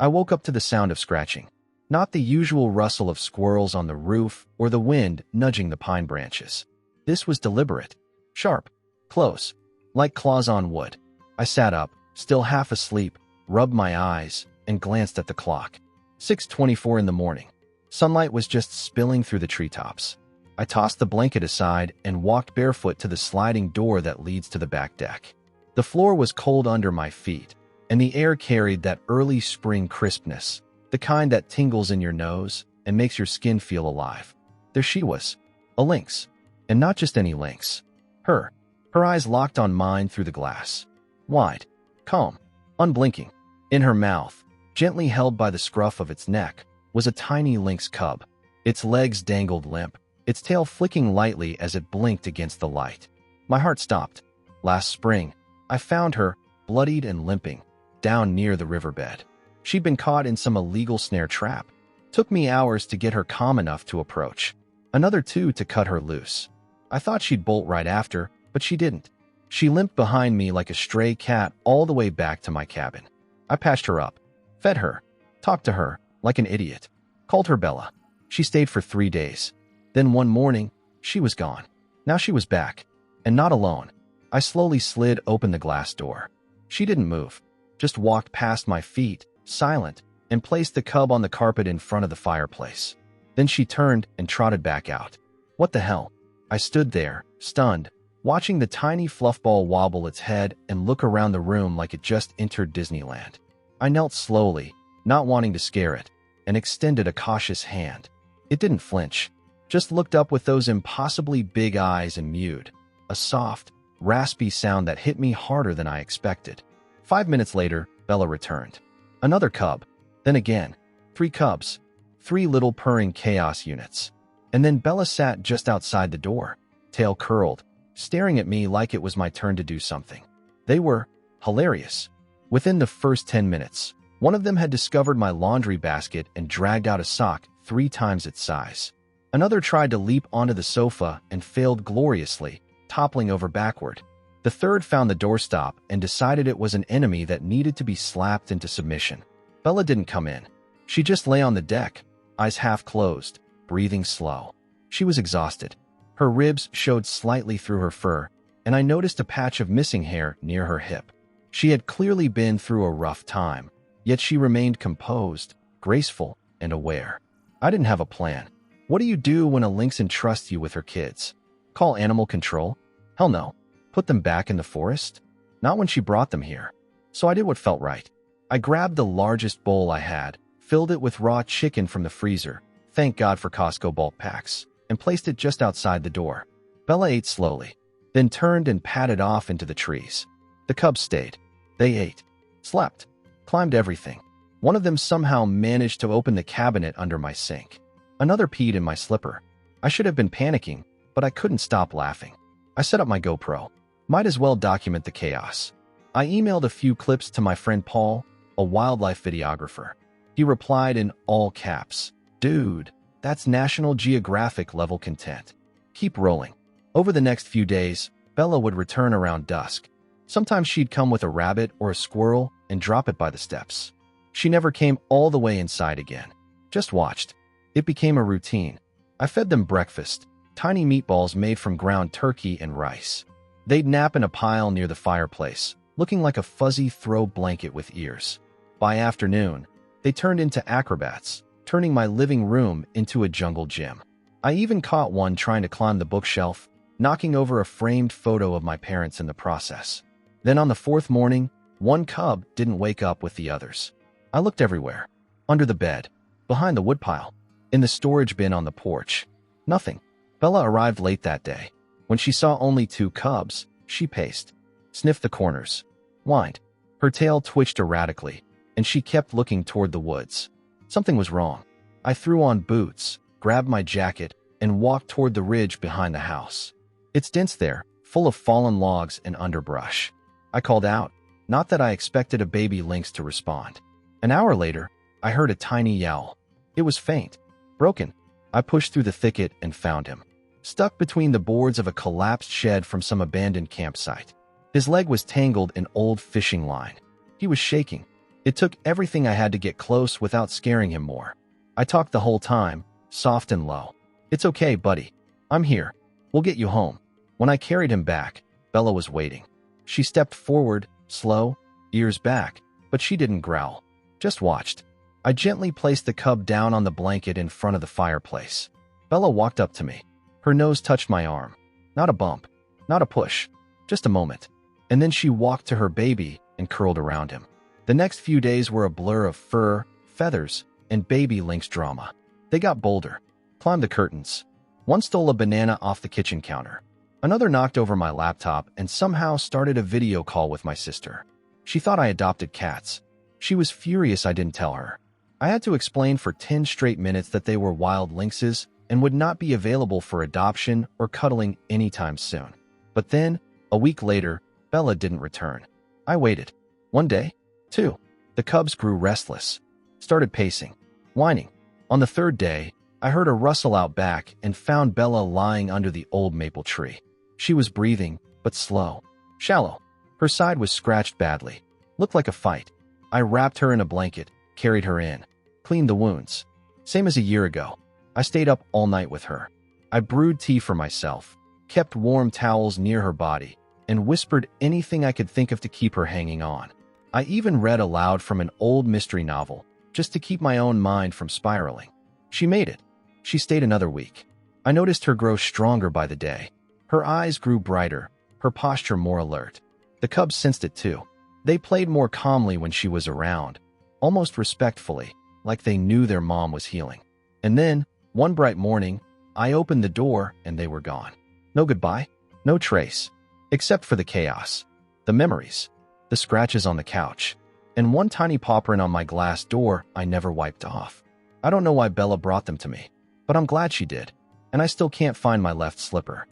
I woke up to the sound of scratching, not the usual rustle of squirrels on the roof or the wind nudging the pine branches. This was deliberate, sharp, close, like claws on wood. I sat up, still half asleep, rubbed my eyes, and glanced at the clock. 6:24 in the morning. Sunlight was just spilling through the treetops. I tossed the blanket aside and walked barefoot to the sliding door that leads to the back deck. The floor was cold under my feet, and the air carried that early spring crispness, the kind that tingles in your nose and makes your skin feel alive. There she was, a lynx, and not just any lynx. Her eyes locked on mine through the glass. Wide, calm, unblinking. In her mouth, gently held by the scruff of its neck, was a tiny lynx cub. Its legs dangled limp, its tail flicking lightly as it blinked against the light. My heart stopped. Last spring, I found her, bloodied and limping, down near the riverbed. She'd been caught in some illegal snare trap. Took me hours to get her calm enough to approach. Another 2 to cut her loose. I thought she'd bolt right after, but she didn't. She limped behind me like a stray cat all the way back to my cabin. I patched her up, fed her, talked to her like an idiot, called her Bella. She stayed for 3 days. Then one morning, she was gone. Now she was back, and not alone. I slowly slid open the glass door. She didn't move, just walked past my feet, silent, and placed the cub on the carpet in front of the fireplace. Then she turned and trotted back out. What the hell? I stood there, stunned, watching the tiny fluffball wobble its head and look around the room like it just entered Disneyland. I knelt slowly, not wanting to scare it, and extended a cautious hand. It didn't flinch, just looked up with those impossibly big eyes and mewed, a soft, raspy sound that hit me harder than I expected. 5 minutes later, Bella returned. Another cub. Then again. 3 cubs. 3 little purring chaos units. And then Bella sat just outside the door, tail curled, staring at me like it was my turn to do something. They were hilarious. Within the first 10 minutes, one of them had discovered my laundry basket and dragged out a sock 3 times its size. Another tried to leap onto the sofa and failed gloriously, toppling over backward. The third found the doorstop and decided it was an enemy that needed to be slapped into submission. Bella didn't come in. She just lay on the deck, eyes half closed, breathing slow. She was exhausted. Her ribs showed slightly through her fur, and I noticed a patch of missing hair near her hip. She had clearly been through a rough time, yet she remained composed, graceful, and aware. I didn't have a plan. What do you do when a lynx entrusts you with her kids? Call animal control? Hell no. Put them back in the forest? Not when she brought them here. So I did what felt right. I grabbed the largest bowl I had, filled it with raw chicken from the freezer, thank God for Costco bulk packs, and placed it just outside the door. Bella ate slowly, then turned and padded off into the trees. The cubs stayed. They ate, slept, climbed everything. One of them somehow managed to open the cabinet under my sink. Another peed in my slipper. I should have been panicking, but I couldn't stop laughing. I set up my GoPro. Might as well document the chaos. I emailed a few clips to my friend Paul, a wildlife videographer. He replied in all caps, "Dude, that's National Geographic level content. Keep rolling." Over the next few days, Bella would return around dusk. Sometimes she'd come with a rabbit or a squirrel and drop it by the steps. She never came all the way inside again, just watched. It became a routine. I fed them breakfast, tiny meatballs made from ground turkey and rice. They'd nap in a pile near the fireplace, looking like a fuzzy throw blanket with ears. By afternoon, they turned into acrobats, turning my living room into a jungle gym. I even caught one trying to climb the bookshelf, knocking over a framed photo of my parents in the process. Then on the 4th morning, one cub didn't wake up with the others. I looked everywhere. Under the bed, behind the woodpile, in the storage bin on the porch. Nothing. Bella arrived late that day. When she saw only 2 cubs, she paced, sniffed the corners, whined. Her tail twitched erratically, and she kept looking toward the woods. Something was wrong. I threw on boots, grabbed my jacket, and walked toward the ridge behind the house. It's dense there, full of fallen logs and underbrush. I called out, not that I expected a baby lynx to respond. An hour later, I heard a tiny yowl. It was faint, broken. I pushed through the thicket and found him, stuck between the boards of a collapsed shed from some abandoned campsite. His leg was tangled in old fishing line. He was shaking, It took everything I had to get close without scaring him more. I talked the whole time, soft and low. "It's okay, buddy. I'm here. We'll get you home." When I carried him back, Bella was waiting. She stepped forward, slow, ears back, but she didn't growl, just watched. I gently placed the cub down on the blanket in front of the fireplace. Bella walked up to me. Her nose touched my arm. Not a bump, not a push, just a moment. And then she walked to her baby and curled around him. The next few days were a blur of fur, feathers, and baby lynx drama. They got bolder, climbed the curtains. One stole a banana off the kitchen counter. Another knocked over my laptop and somehow started a video call with my sister. She thought I adopted cats. She was furious I didn't tell her. I had to explain for 10 straight minutes that they were wild lynxes and would not be available for adoption or cuddling anytime soon. But then, a week later, Bella didn't return. I waited. One day, two. The cubs grew restless, started pacing, whining. On the third day, I heard a rustle out back and found Bella lying under the old maple tree. She was breathing, but slow, shallow. Her side was scratched badly. Looked like a fight. I wrapped her in a blanket, carried her in, cleaned the wounds. Same as a year ago. I stayed up all night with her. I brewed tea for myself, kept warm towels near her body, and whispered anything I could think of to keep her hanging on. I even read aloud from an old mystery novel, just to keep my own mind from spiraling. She made it. She stayed another week. I noticed her grow stronger by the day. Her eyes grew brighter, her posture more alert. The cubs sensed it too. They played more calmly when she was around, almost respectfully, like they knew their mom was healing. And then, one bright morning, I opened the door and they were gone. No goodbye, no trace, except for the chaos, the memories, the scratches on the couch, and one tiny paw print on my glass door I never wiped off. I don't know why Bella brought them to me, but I'm glad she did, and I still can't find my left slipper.